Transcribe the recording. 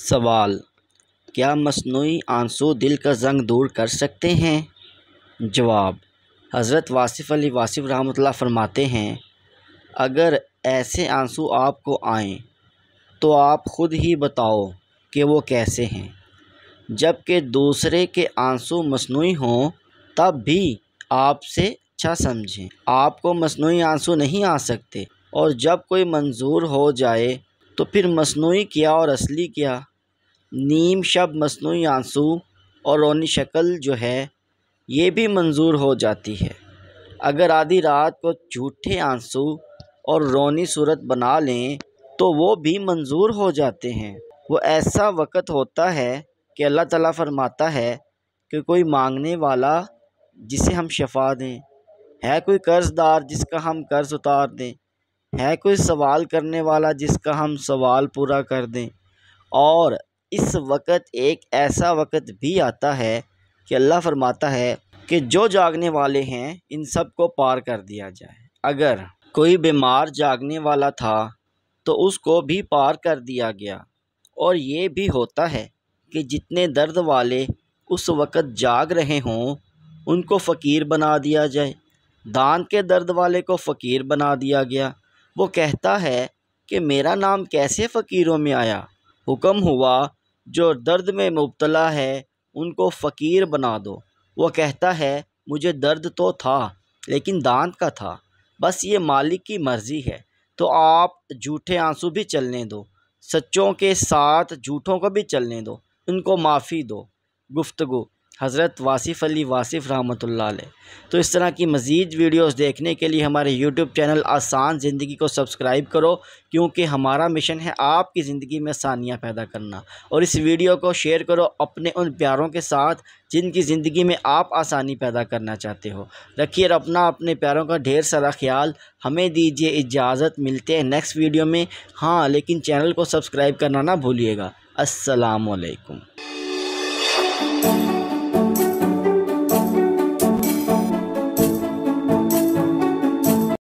سوال: کیا مصنوعی آنسو دل کا زنگ دور کر سکتے ہیں؟ جواب: حضرت واصف علی واصف رحمۃ اللہ فرماتے ہیں، اگر ایسے آنسو آپ کو آئیں تو آپ خود ہی بتاؤ کہ وہ کیسے ہیں۔ جب کہ دوسرے کے آنسو مصنوعی ہوں تب بھی آپ سے اچھا سمجھیں۔ آپ کو مصنوعی آنسو نہیں آ سکتے، اور جب کوئی منظور ہو جائے تو پھر مصنوعی کیا اور اصلی کیا۔ نیم شب مصنوعی آنسو اور رونی شکل جو ہے یہ بھی منظور ہو جاتی ہے۔ اگر آدھی رات کو جھوٹے آنسو اور رونی صورت بنا لیں تو وہ بھی منظور ہو جاتے ہیں۔ وہ ایسا وقت ہوتا ہے کہ اللہ تعالیٰ فرماتا ہے کہ کوئی مانگنے والا جسے ہم شفا دیں، ہے کوئی قرض دار جس کا ہم قرض اتار دیں، ہے کوئی سوال کرنے والا جس کا ہم سوال پورا کر دیں۔ اور اس وقت ایک ایسا وقت بھی آتا ہے کہ اللہ فرماتا ہے کہ جو جاگنے والے ہیں ان سب کو پار کر دیا جائے۔ اگر کوئی بیمار جاگنے والا تھا تو اس کو بھی پار کر دیا گیا۔ اور یہ بھی ہوتا ہے کہ جتنے درد والے اس وقت جاگ رہے ہوں ان کو فقیر بنا دیا جائے۔ دانت کے درد والے کو فقیر بنا دیا گیا۔ وہ کہتا ہے کہ میرا نام کیسے فقیروں میں آیا؟ حکم ہوا جو درد میں مبتلا ہے ان کو فقیر بنا دو۔ وہ کہتا ہے مجھے درد تو تھا لیکن دانت کا تھا، بس یہ مالک کی مرضی ہے۔ تو آپ جھوٹے آنسو بھی چلنے دو، سچوں کے ساتھ جھوٹوں کو بھی چلنے دو، ان کو معافی دو۔ گفتگو حضرت واصف علی واصف رحمۃ اللہ علیہ۔ تو اس طرح کی مزید ویڈیوز دیکھنے کے لیے ہمارے یوٹیوب چینل آسان زندگی کو سبسکرائب کرو، کیونکہ ہمارا مشن ہے آپ کی زندگی میں آسانیاں پیدا کرنا۔ اور اس ویڈیو کو شیئر کرو اپنے ان پیاروں کے ساتھ جن کی زندگی میں آپ آسانی پیدا کرنا چاہتے ہو۔ رکھیے اپنے پیاروں کا ڈھیر سارا خیال۔ ہمیں دیجیے اجازت، ملتے ہیں نیکسٹ ویڈیو میں۔ ہاں لیکن چینل کو سبسکرائب کرنا نہ بھولیے گا۔ السلام علیکم۔